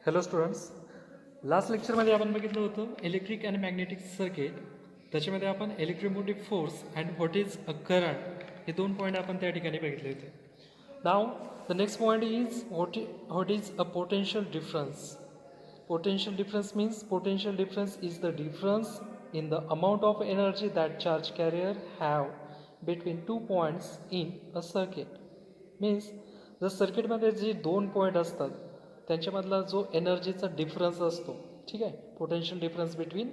Hello students, last लेक्चरमध्ये आपण बघितलं होतं इलेक्ट्रिक अँड मॅग्नेटिक सर्किट. त्याच्यामध्ये आपण electromotive force and what is a current हे दोन पॉईंट आपण त्या ठिकाणी बघितले होते. नाव the next point is what is a potential difference. Potential difference means potential difference is the difference in the amount of energy that charge carrier have between 2 points in a circuit. Means जर सर्किटमध्ये जे दोन point असतात त्यांच्यामधला जो एनर्जीचा difference असतो, ठीक आहे. Potential difference between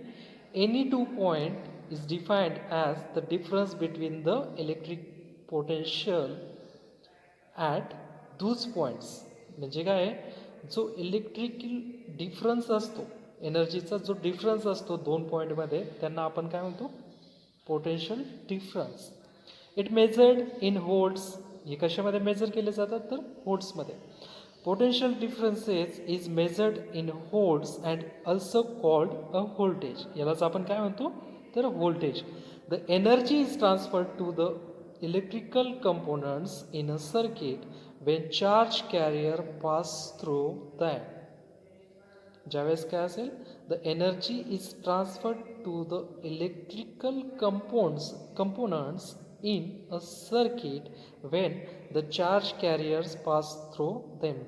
any two point is defined as the difference between the electric potential at Dooj points. म्हणजे काय, जो इलेक्ट्रिकल डिफरन्स असतो, एनर्जीचा जो डिफरन्स असतो दोन पॉईंटमध्ये, त्यांना आपण काय म्हणतो, potential difference. It measured in volts. हे कशामध्ये मेजर केले जातात, तर व्होल्ट्समध्ये. Potential differences is measured in volts and also called a voltage. यालाच आपण काय म्हणतो, तर voltage. The energy is transferred to the electrical components in a circuit when charge carrier pass through them. ज्यावेळेस काय असेल, the energy is transferred to the electrical components in a circuit when the charge carriers pass through them.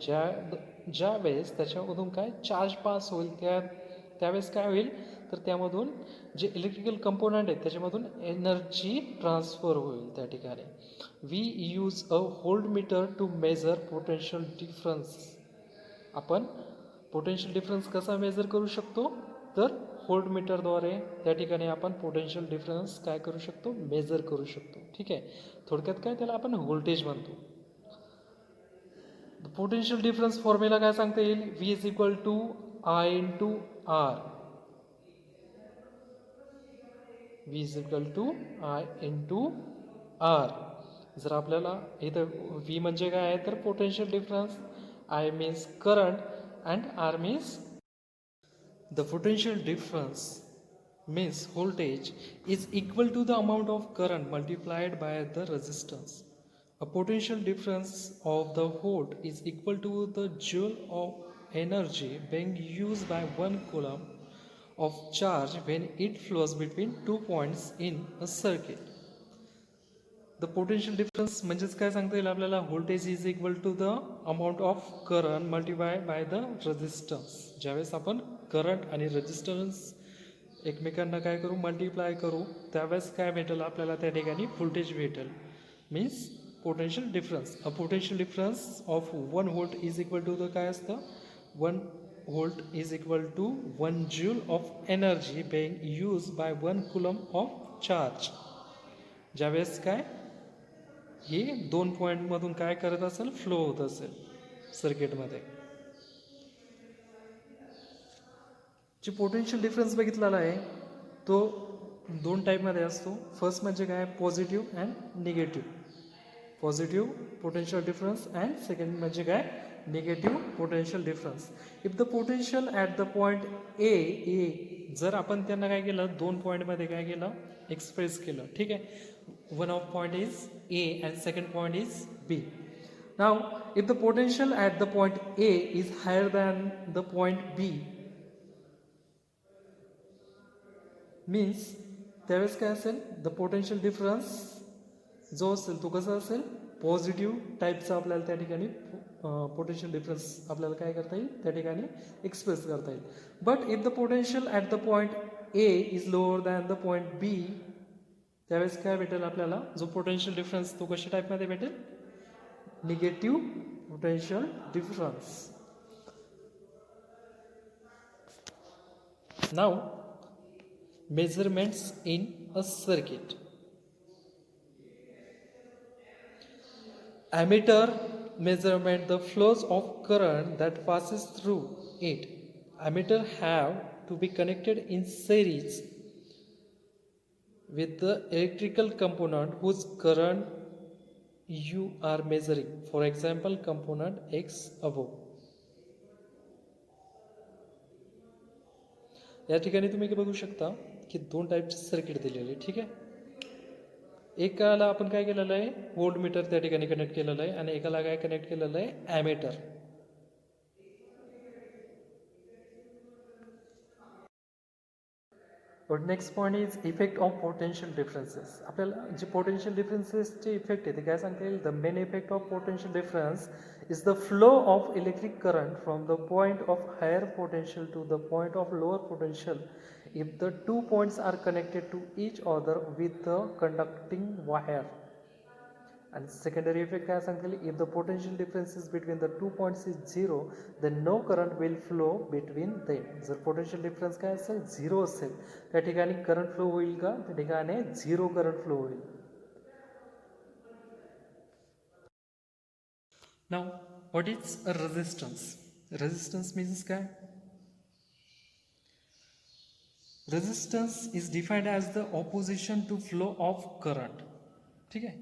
ज्यावेळेस त्याच्यामधून काय charge pass होईल, त्यावेळेस काय होईल, तर त्यामधून जे इलेक्ट्रिकल कंपोनंट आहेत त्याच्यामधून एनर्जी ट्रान्सफर होईल त्या ठिकाणी. We use a volt meter to measure potential difference. आपण पोटेन्शियल डिफरन्स कसा मेजर करू शकतो, तर व्होल्ट मीटरद्वारे त्या ठिकाणी आपण पोटेन्शियल डिफरन्स काय करू शकतो, मेजर करू शकतो. ठीक आहे. थोडक्यात काय, त्याला आपण व्होल्टेज म्हणतो. पोटेन्शियल डिफरन्स फॉर्म्युला काय सांगता येईल, V is equal to I into R. V is equal to I into R. जर आपल्याला इथं व्ही म्हणजे काय आहे, तर potential difference, I means current and R means the potential difference means voltage is equal to the amount of current multiplied by the resistance. A potential difference of the volt is equal to the joule of energy being used by 1 coulomb of charge when it flows between 2 points in a circuit. The potential difference म्हणजेच काय सांगता येईल आपल्याला, voltage is equal to the amount of current multiply by the resistance. ज्यावेळेस आपण current आणि resistance एकमेकांना काय करू, मल्टिप्लाय करू, त्यावेळेस काय भेटेल आपल्याला, त्या ठिकाणी व्होल्टेज भेटेल. Means potential difference. A potential difference of 1 volt is equal to the काय असतं, 1 volt is equal to 1 joule of energy being use by 1 coulomb of charge. ज्यावेळेस काय, हे दोन पॉईंटमधून काय करत असेल, फ्लो होत असेल सर्किटमध्ये. जे पोटेन्शियल डिफरन्स बघितलेला आहे तो दोन टाईपमध्ये असतो. फर्स्ट म्हणजे काय, positive and negative. Positive potential difference and second म्हणजे काय, negative potential difference. If the potential at the point ए, जर आपण त्यांना काय केलं, दोन पॉईंटमध्ये काय केलं, एक्सप्रेस केलं. ठीक आहे. one of point is A and second point is B. Now if the potential at the point A is higher than the point B, means त्यावेळेस काय असेल, द पोटेन्शियल डिफरन्स जो असेल तो कसा असेल, पॉझिटिव्ह टाईपचा आपल्याला त्या ठिकाणी पोटेन्शियल डिफरन्स आपल्याला काय करता येईल, त्या ठिकाणी एक्सप्रेस करता येईल. But if the potential at the point A is lower than the point B, त्यावेळेस काय भेटेल आपल्याला, जो पोटेन्शियल डिफरन्स तो कशा टाईपमध्ये भेटेल, negative potential difference. Now measurements in a circuit. Ammeter measurement the flows of current that passes through it. Ammeter have to be connected in series with the electrical component whose current you are measuring. For example, component X above. या ठिकाणी तुम्ही बघू शकता की दोन टाईपचे circuit दिलेले. ठीक आहे. एकाला आपण काय केलेलं आहे, व्होल्ट मीटर त्या ठिकाणी कनेक्ट केलेलं आहे आणि एकाला काय कनेक्ट केलेलं आहे, ammeter. But next point is effect of potential differences. आपल्याला जे पोटेन्शियल डिफरन्सेसचे इफेक्ट आहे ते काय सांगता येईल. The main effect of potential difference is the flow of electric current from the point of higher potential to the point of lower potential if the 2 points are connected to each other with a conducting wire. And secondary effect काय सांगतील, if the potential differences between the 2 points is 0 then no current will flow between them. जर potential difference काय असेल 0 असेल त्या ठिकाणी current flow होईल का, त्या ठिकाणी 0 करंट फ्लो होईल. Now, what is a resistance? Resistance means काय? Resistance is defined as the opposition to flow of current. ठीक है.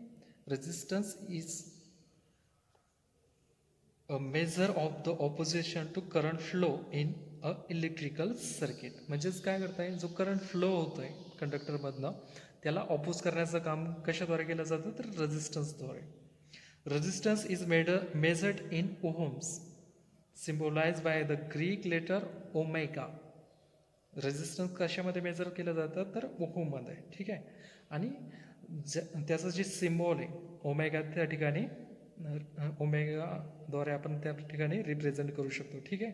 Resistance is a measure of the opposition to current flow in a electrical circuit. म्हणजेच काय करताय, जो current flow होतोय कंडक्टरमधनं त्याला oppose करण्याचं काम कशाद्वारे केलं जातं, तर रेजिस्टन्सद्वारे. Resistance is measured in ohms, symbolized by the Greek letter omega. Resistance कशामध्ये मेजर केलं जातं, तर ओहममध्ये. ठीक आहे. आणि त्याचं जे सिम्बॉल आहे ओमेगा, त्या ठिकाणी ओमेगाद्वारे आपण त्या ठिकाणी रिप्रेझेंट करू शकतो. ठीक आहे.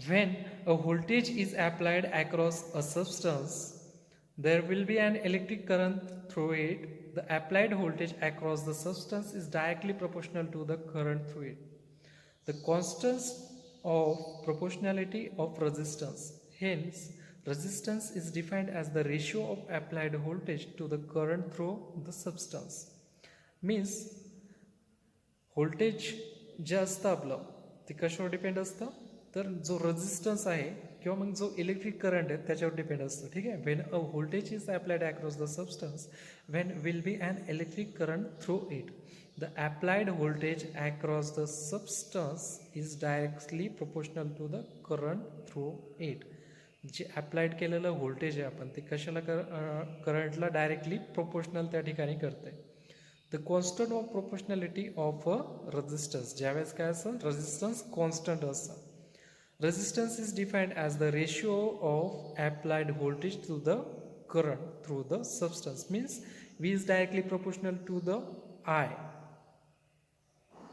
When a voltage is applied across a substance there will be an electric current through it. The applied voltage across the substance is directly proportional to the current through it. The constants of proportionality of resistance. Hence, resistance is defined as the ratio of applied voltage to the current through the substance. Means, voltage जे असतं आपलं ते कशावर depend असतं, तर जो resistance आहे किंवा मग जो इलेक्ट्रिक करंट आहे त्याच्यावर डिपेंड असतं. ठीक आहे. When a voltage is applied across the substance when will be an electric current through it. The applied voltage across the substance is directly proportional to the current through it. जे applied केलेलं voltage आहे आपण ते कशाला करंटला directly proportional त्या ठिकाणी करते. The constant of proportionality of a resistance. ज्यावेळेस काय असं रेजिस्टन्स कॉन्स्टंट असतं. Resistance is defined as the ratio of applied voltage to the current through the substance. Means V is directly proportional to the I.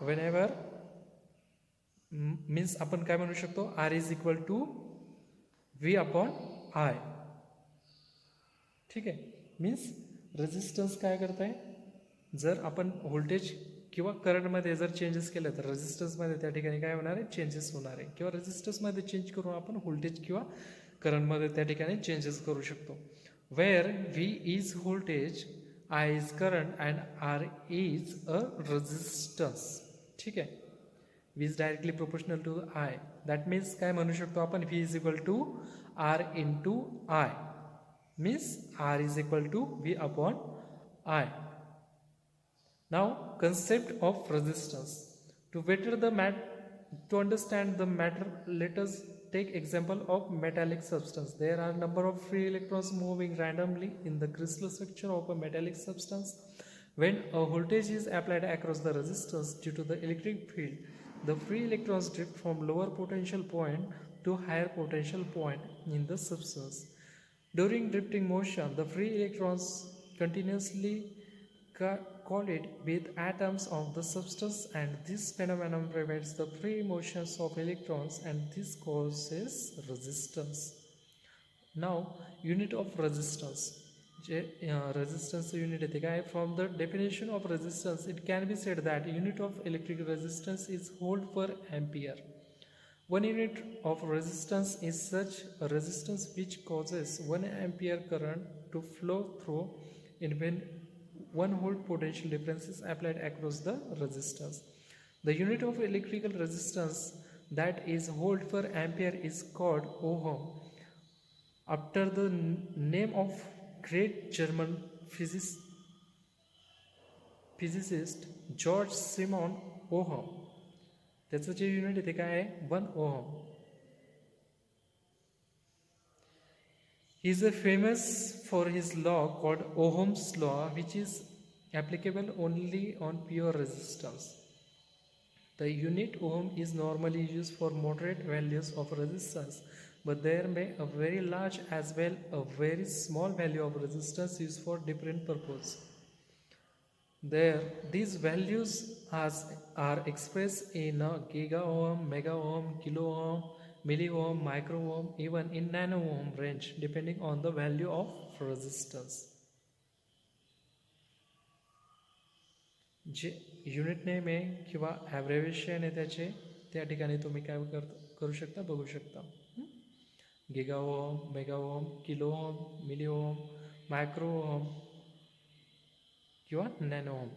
Whenever means आपण काय म्हणू शकतो, R is equal to V upon I. ठीक आहे. Means resistance काय करताय, जर आपण व्होल्टेज किंवा करंटमध्ये जर चेंजेस केले तर रेजिस्टन्समध्ये त्या ठिकाणी काय होणार आहे, चेंजेस होणार आहे. किंवा रेजिस्टन्समध्ये चेंज करून आपण व्होल्टेज किंवा करंटमध्ये त्या ठिकाणी चेंजेस करू शकतो. Where V is voltage, I is current and R is a resistance. ठीक आहे. V is directly proportional to I. That means काय म्हणू शकतो आपण, V is equal to R into I. Means R is equal to V upon I. Now, concept of resistance. To understand the matter, let us take example of metallic substance. There are number of free electrons moving randomly in the crystal structure of a metallic substance. When a voltage is applied across the resistance due to the electric field, the free electrons drift from lower potential point to higher potential point in the substance. During drifting motion, the free electrons continuously collide with atoms of the substance, and this phenomenon prevents the free motions of electrons, and this causes resistance. Now, unit of resistance. Resistance unit येते काय, from the definition of resistance it can be said that unit of electric resistance is volt per ampere. One unit of resistance is such a resistance which causes 1 ampere current to flow through it when 1 volt potential difference is applied across the resistance. The unit of electrical resistance that is volt per ampere is called ohm, after the name of great German physicist George Simon Ohm. त्याचं जे unit आहे ते काय आहे, 1 ohm. He is famous for his law called Ohm's law, which is applicable only on pure resistance. The unit ohm is normally used for moderate values of resistance. but there may a very large as well a very small value of resistance used for different purpose. There, these values are expressed in a giga ohm, mega ohm, kilo ohm, milli ohm, micro ohm, even in nano ohm range, depending on the value of resistance. जे unit name आहे किंवा ॲव्हरेवेशन आहे त्याचे त्या ठिकाणी तुम्ही काय करू शकता बघू शकता. Giga ohm, mega ohm, kilo ohm, milli ohm, micro ohm किंवा नॅनो ओम.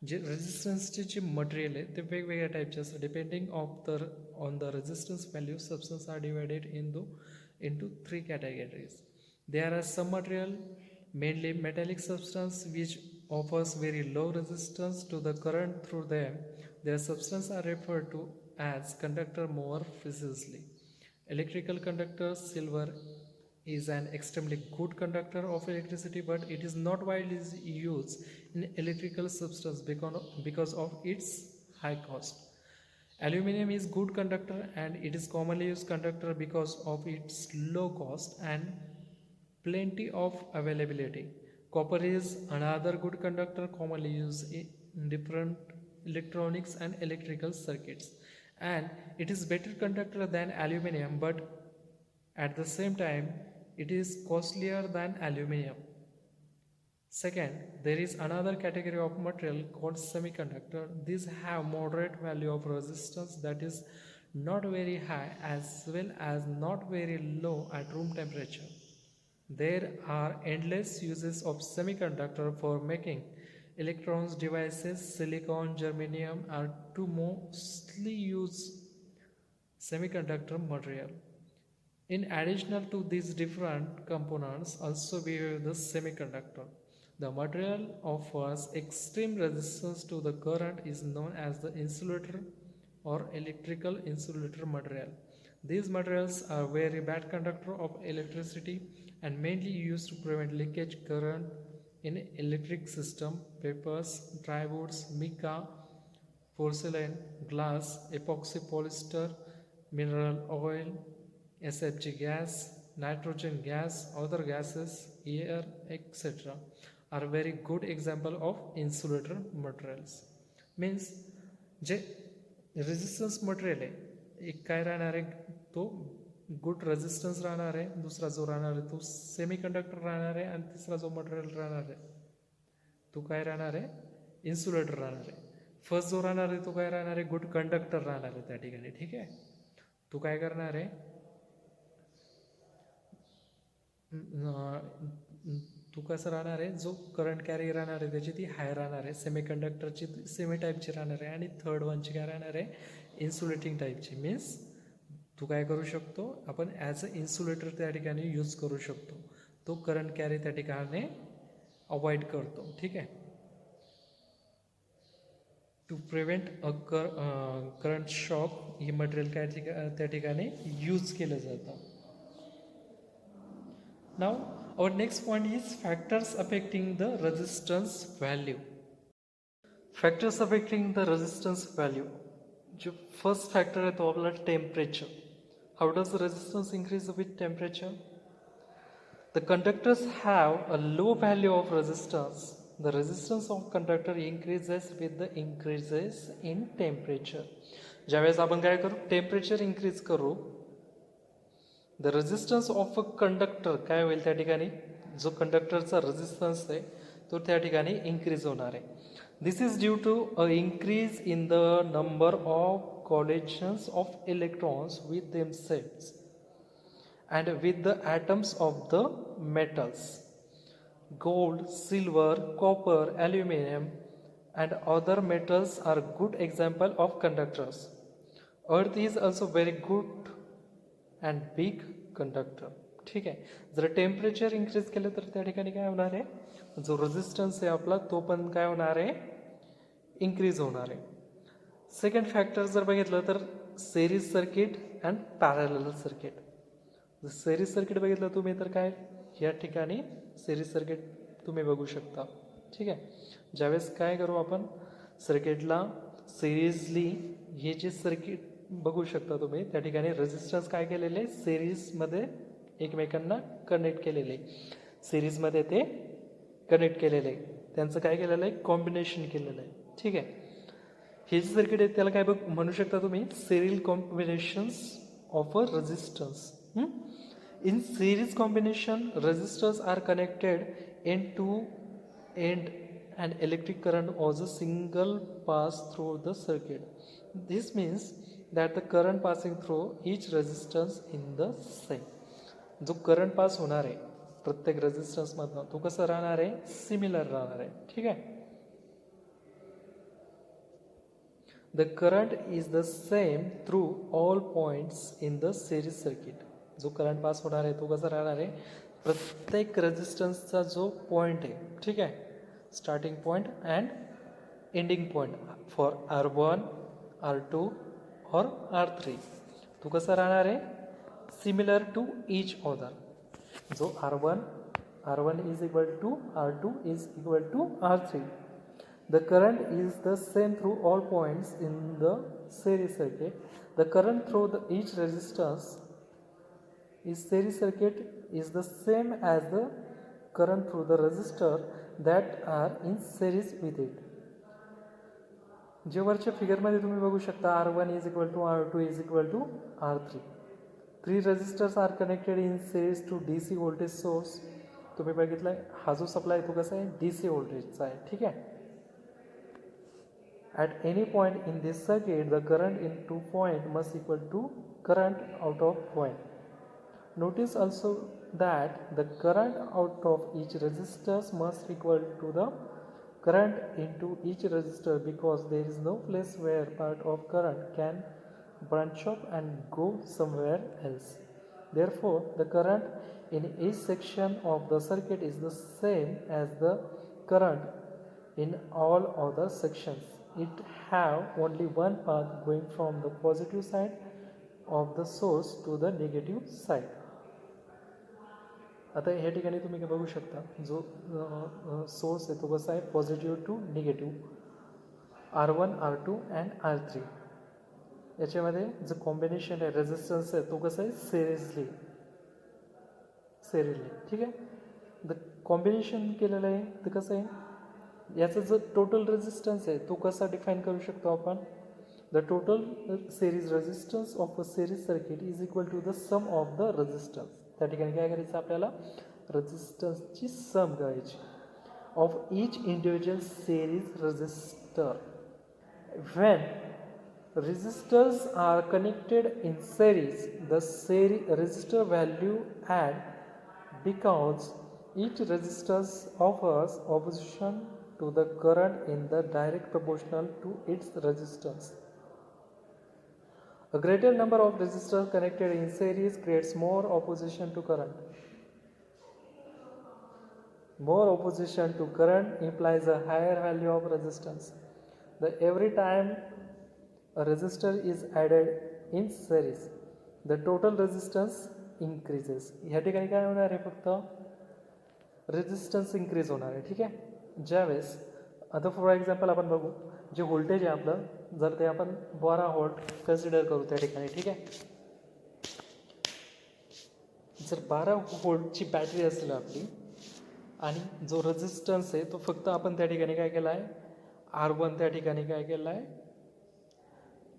जे रेजिस्टन्सचे जे मटेरियल आहे ते वेगवेगळ्या टाईपचे असतात. Depending on the resistance value substance are divided into three categories. There are some material, mainly metallic substance, which offers very low resistance to the current through them. Their substance are referred to as conductor more precisely. Electrical conductor silver is an extremely good conductor of electricity, but it is not widely used in electrical substance because of its high cost. Aluminium is good conductor and it is commonly used conductor because of its low cost and plenty of availability. Copper is another good conductor commonly used in different electronics and electrical circuits, and it is better conductor than aluminium, but at the same time it is costlier than aluminium. Second, there is another category of material called semiconductor. These have moderate value of resistance that is not very high as well as not very low at room temperature. There are endless uses of semiconductor for making electronics devices. Silicon, germanium are two mostly used semiconductor material. In addition to these different components, also we have the semiconductor. The material offers extreme resistance to the current is known as the insulator or electrical insulator material. These materials are very bad conductor of electricity and mainly used to prevent leakage current in electric system. Papers, dry woods, mica, porcelain, glass, epoxy polyester, mineral oil, SFG gas, nitrogen gas, other gases, air, etc. are very good example of insulator materials. Means जे resistance material आहे एक काय राहणार आहे तो good resistance राहणार आहे, दुसरा जो राहणार आहे तो सेमी कंडक्टर राहणार आहे आणि तिसरा जो मटेरियल राहणार आहे तो काय राहणार आहे इन्सुलेटर राहणार आहे. फर्स्ट जो राहणार आहे तो काय राहणार आहे गुड कंडक्टर राहणार आहे त्या ठिकाणी. ठीक आहे, तो काय करणार आहे तू कसं राहणार आहे जो करंट कॅरी राहणार आहे त्याची ती हाय राहणार आहे, सेमी कंडक्टरची सेमी टाईपची राहणार आहे आणि थर्ड वनची काय राहणार आहे इन्सुलेटिंग टाईपची. मीन्स तू काय करू शकतो आपण ॲज अ इन्सुलेटर त्या ठिकाणी यूज करू शकतो, तो करंट कॅरी त्या ठिकाणी अवॉइड करतो. ठीक आहे, to prevent a current shock ही मटेरियल काय त्या ठिकाणी यूज केलं जातं. Now our next point is factors affecting the resistance value. Factors affecting the resistance value. जो first factor है तो आपला temperature. How does the resistance increase with temperature? The conductors have a low value of resistance. The resistance of conductor increases with the increases in temperature. ज्यावेळेस आपण काय करू temperature increase करू the resistance of a conductor काय होईल त्या ठिकाणी जो कंडक्टरचा रेजिस्टन्स आहे तो त्या ठिकाणी इन्क्रीज होणार आहे. This is due to a increase in the number of collisions of electrons with themselves and with the atoms of the metals. Gold, silver, copper, aluminum and other metals are good example of conductors. Earth is also very good and big conductor. ठीक आहे, जर temperature increase केलं तर त्या ठिकाणी काय होणार आहे जो रेजिस्टन्स आहे आपला तो पण काय होणार आहे इंक्रीज होणार आहे. सेकंड फॅक्टर जर बघितलं तर series circuit and parallel circuit. Series circuit बघितलं तुम्ही तर काय या ठिकाणी सेरीज सर्किट तुम्ही बघू शकता. ठीक आहे, ज्यावेळेस काय करू आपण सर्किटला सिरीजली हे जे सर्किट बघू शकता तुम्ही त्या ठिकाणी रेजिस्टन्स काय केलेले सिरीजमध्ये एकमेकांना कनेक्ट केलेले, सिरीजमध्ये ते कनेक्ट केलेले, त्यांचं काय केलेलं आहे कॉम्बिनेशन केलेलं आहे. ठीक आहे, हे जे सर्किट आहे त्याला काय बघ म्हणू शकता तुम्ही serial combinations of a resistance. In series combination, resistors are connected end to end and electric current was a single pass through the circuit. This means that the current passing through each resistance in the same. जो current pass होणार आहे प्रत्येक रेजिस्टन्समधनं तो कसा राहणार आहे similar राहणार आहे. ठीक आहे, the current is the same through all points in the series circuit. जो करंट पास होणार आहे तो कसा राहणार आहे प्रत्येक रेजिस्टन्सचा जो पॉईंट आहे. ठीक आहे, starting point and ending point for R1, R2 और R3 तो कसा राहणार आहे सिमिलर टू ईच अदर. जो R1 is equal to R2 is equal to R3. The current is the same through all points in the series circuit. The current through each resistance is series circuit is the same as the current through the resistor that are in series with it. जे वरच्या फिगरमध्ये तुम्ही बघू शकता R1 is equal to R2 is equal to R3. 3 resistors are connected in series to DC voltage source. तुम्ही बघितलं हा जो supply तो कसा आहे DC व्होल्टेजचा आहे. ठीक आहे, at any point in this circuit the current into point must equal to current out of point. Notice also that the current out of each resistor must equal to the current into each resistor because there is no place where part of current can branch off and go somewhere else. Therefore the current in each section of the circuit is the same as the current in all other sections. It have only one path going from the positive side of the source to the negative side. आता ह्या ठिकाणी तुम्ही काय बघू शकता जो source आहे तो कसा आहे positive to negative R1, R2 and R3. याच्यामध्ये जो कॉम्बिनेशन आहे रेजिस्टन्स आहे तो कसा आहे सिरीजली. ठीक आहे, द कॉम्बिनेशन केलेलं आहे तर कसं आहे याचा जो टोटल रेजिस्टन्स आहे तो कसा डिफाईन करू शकतो आपण. The total series resistance of a series circuit is equal to the sum of the resistance. त्या ठिकाणी काय करायचं आपल्याला रेजिस्टन्सची सम करायची of each individual series resistor. When resistors are connected in series, the series resistor value add because each resistor offers opposition to the current in the direct proportional to its resistance. A greater number of resistors connected in series creates more opposition to current. More opposition to current implies a higher value of resistance. Every time a resistor is added in series, the total resistance increases. ह्या ठिकाणी काय होणार आहे फक्त resistance increase होणार आहे. ठीक आहे, ज्यावेळेस आता फॉर एक्झाम्पल आपण बघू जे व्होल्टेज आहे आपलं जर ते आपण 12 व्होल्ट कन्सिडर करू त्या ठिकाणी. ठीक आहे, जर 12 व्होल्टची बॅटरी असेल आपली आणि जो रेजिस्टन्स आहे तो फक्त आपण त्या ठिकाणी काय केला आहे R1 त्या ठिकाणी काय केला आहे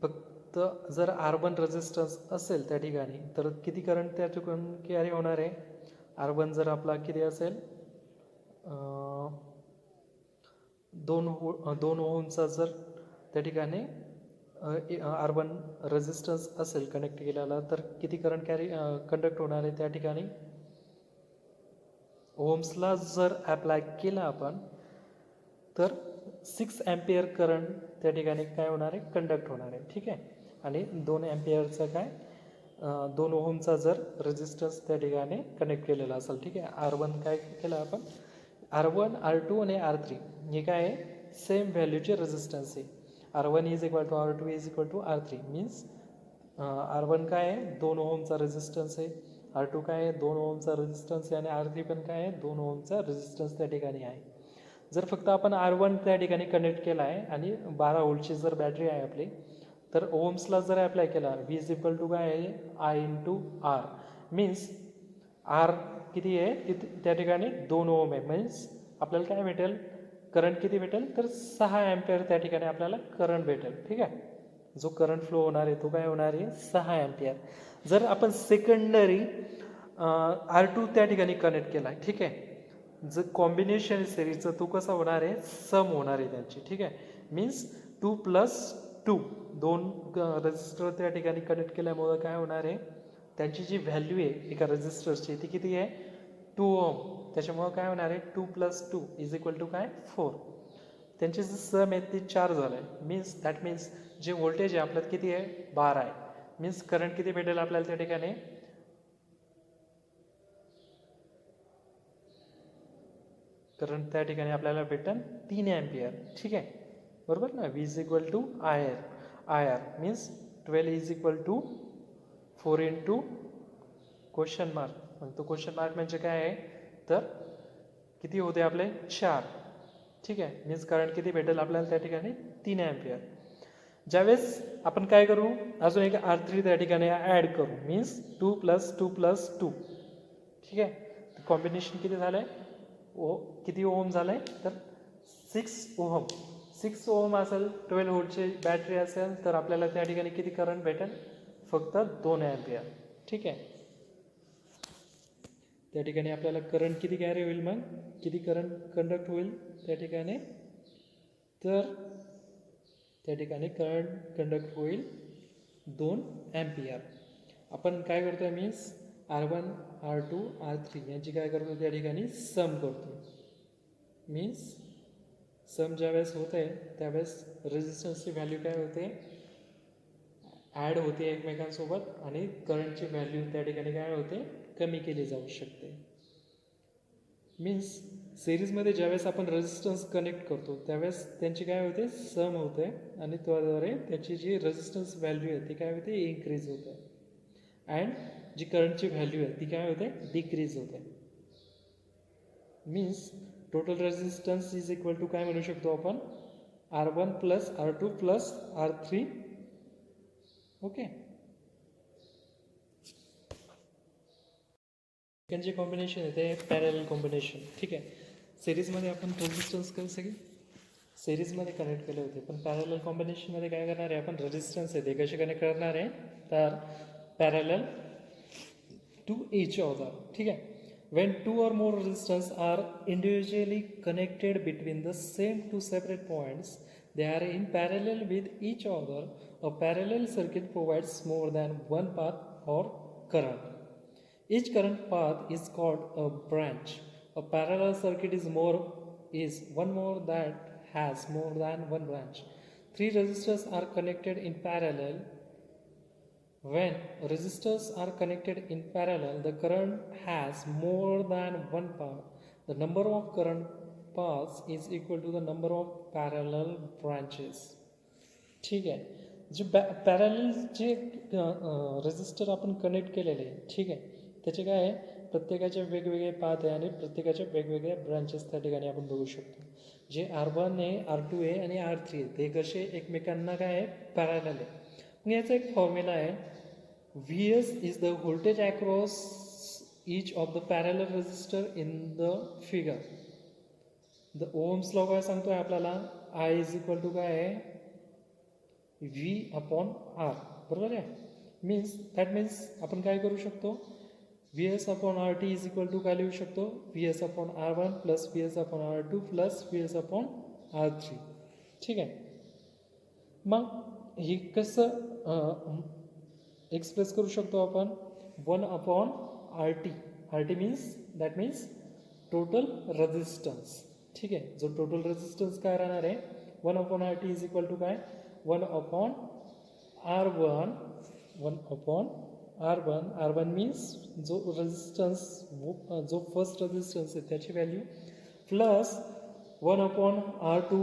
फक्त जर R1 रेजिस्टन्स असेल त्या ठिकाणी तर किती करंट त्या ठिकाणी कॅरी होणार आहे. R1 जर आपला किती असेल 2 ओहमचा जर त्या ठिकाणी R1 रेजिस्टन्स असेल कनेक्ट केलेला तर किती करंट कंडक्ट होणार आहे त्या ठिकाणी ओहम्सला जर अप्लाय केला आपण तर 6 एम्पियर करंट त्या ठिकाणी काय होणार आहे कंडक्ट होणार आहे. ठीक आहे, आणि 2 एम्पियरचा काय 2 ओहमचा जर रेजिस्टन्स त्या ठिकाणी कनेक्ट केलेला असेल. ठीक आहे, R1 काय केलं आपण R1, R2 आणि R3 हे काय आहे सेम व्हॅल्यूचे रेजिस्टन्स आहे. R1 is equal to R2 is equal to R3 means R1 काय आहे 2 ओहमचा रेजिस्टन्स आहे, R2 काय आहे 2 ओहमचा रेजिस्टन्स आहे आणि R3 पण काय आहे 2 ओहमचा रेजिस्टन्स त्या ठिकाणी आहे. जर फक्त आपण R1 त्या ठिकाणी कनेक्ट केला आहे आणि 12 व्होल्टची जर बॅटरी आहे आपली तर ओम्सला जर अप्लाय केला व्ही इज इक्वल टू काय आहे I into R means R किती आहे तिथे त्या ठिकाणी 2 ओम आहे मीन्स आपल्याला काय भेटेल करंट किती भेटेल तर 6 ॲम्पियर त्या ठिकाणी आपल्याला करंट भेटेल. ठीक आहे, जो करंट फ्लो होणार आहे तो काय होणार आहे 6 ॲम्पियर. जर आपण सेकंडरी R2 त्या ठिकाणी कनेक्ट केला ठीक आहे, जर कॉम्बिनेशन सिरीजचं तो कसा होणार आहे सम होणार आहे त्यांची. ठीक आहे, मीन्स 2 + 2 दोन रजिस्टर त्या ठिकाणी कनेक्ट केल्यामुळं काय होणार आहे त्यांची जी व्हॅल्यू आहे एका रजिस्टरची ती किती आहे 2 ओम. त्याच्यामुळं काय होणार आहे 2 + 2 इज इक्वल टू काय 4. त्यांची जी सम आहे ती 4 झालं आहे मीन्स दॅट मीन्स जे व्होल्टेज आहे आपल्यात किती आहे 12 आहे. मीन्स करंट किती भेटेल आपल्याला त्या ठिकाणी करंट त्या ठिकाणी आपल्याला भेटेल 3 ॲम्पियर. ठीक आहे बरोबर ना. V is equal to I R means 12 is equal to 4 into question mark. मग तो क्वेश्चन मार्क म्हणजे काय आहे तर किती होते आपले 4. ठीक आहे, मीन्स करंट किती भेटेल आपल्याला त्या ठिकाणी 3 ॲम्पियर. ज्यावेळेस आपण काय करू अजून एक R3 त्या ठिकाणी ॲड करू मीन्स 2 + 2 + 2. ठीक आहे, कॉम्बिनेशन किती झालं आहे किती ओम झालं आहे तर 6 ओहम. 6 ओहम असेल 12 व्होल्टची बॅटरी असेल तर आपल्याला त्या ठिकाणी किती करंट भेटेल फक्त 2 ॲम्पियर. ठीक आहे, त्या ठिकाणी आपल्याला करंट किती कॅरी होईल मग किती करंट कंडक्ट होईल त्या ठिकाणी तर त्या ठिकाणी करंट कंडक्ट होईल 2 ॲम्पियर. आपण काय करतोय मीन्स R1 R2 R3 यांची काय करतो त्या ठिकाणी सम करतो. मीन्स सम ज्यावेळेस होते त्यावेळेस रेजिस्टन्सची व्हॅल्यू काय होते ॲड होते एकमेकांसोबत आणि करंटची व्हॅल्यू त्या ठिकाणी काय होते कमी केली जाऊ शकते. मीन्स सिरीजमध्ये ज्यावेळेस आपण रेजिस्टन्स कनेक्ट करतो त्यावेळेस त्यांची काय होते सम होते आणि त्याद्वारे त्याची जी रेजिस्टन्स व्हॅल्यू आहे ती काय होते इन्क्रीज होते अँड जी करंटची व्हॅल्यू आहे ती काय होते डिक्रीज होते. Means total resistance is equal to काय म्हणू शकतो आपण R1 + R2 + R3. Okay, second जे कॉम्बिनेशन आहे ते पॅरलल कॉम्बिनेशन. ठीक आहे, सिरीजमध्ये आपण रेजिस्टन्स सगळे सिरीजमध्ये कनेक्ट केले होते पण पॅरलल कॉम्बिनेशनमध्ये काय करणार आहे आपण रेजिस्टन्स आहे ते कसे कनेक्ट करणार आहे तर पॅरलल टू each other. ठीक आहे, when 2 or more resistors are individually connected between the same two separate points, they are in parallel with each other. A parallel circuit provides more than one path or current. Each current path is called a branch. A parallel circuit is one more that has more than one branch. 3 resistors are connected in parallel. When resistors are connected in parallel, the current has more than one path. The number of current paths is equal to the number of parallel branches. ठीक आहे, जे parallel जे resistor आपण connect केलेले आहे ठीक आहे त्याचे काय आहे प्रत्येकाचे वेगवेगळे पाथ आहे आणि प्रत्येकाच्या वेगवेगळ्या ब्रांचेस त्या ठिकाणी आपण बघू शकतो. जे R1 आहे R2 आहे आणि R3 आहे ते कसे एकमेकांना काय आहे पॅरलल आहे. मग याचा एक फॉर्म्युला आहे Vs is the voltage across each of the parallel resistor in the figure. The Ohm's law काय सांगतोय आपल्याला I is equal to काय आहे V/R बरोबर आहे. मीन्स आपण काय करू शकतो Vs/RT is equal to काय लिहू शकतो Vs/R1 + Vs/R2 + Vs/R3. ठीक आहे, मग हे कसं एक्सप्रेस करू शकतो आपण 1/RT. RT means total resistance. ठीक आहे, जो टोटल रेजिस्टन्स काय राहणार आहे 1/RT इज इक्वल टू काय 1/R1 R1 मीन्स जो रेजिस्टन्स जो फर्स्ट रेजिस्टन्स आहे त्याची value plus 1/R2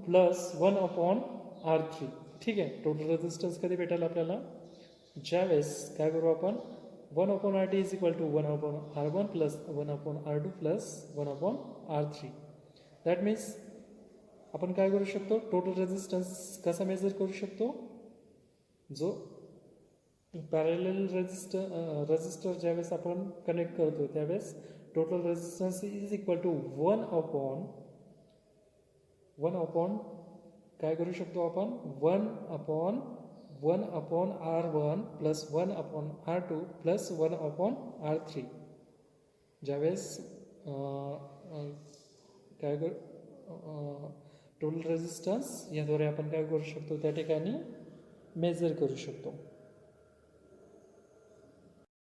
plus 1/R3. ठीक आहे, टोटल रेजिस्टन्स कधी भेटेल आपल्याला ज्यावेळेस काय करू आपण 1/RT is equal to 1/R1 plus 1/R2 plus 1/R3. That means आपण काय करू शकतो टोटल रेजिस्टन्स कसा मेजर करू शकतो जो पॅरेलल रजिस्टर ज्यावेळेस आपण कनेक्ट करतो त्यावेळेस total resistance is equal to one upon काय करू शकतो आपण one upon R1 plus one upon R2 plus one upon R3. ज्यावेळेस काय कर टोटल रेजिस्टन्स याद्वारे आपण काय करू शकतो त्या ठिकाणी मेजर करू शकतो.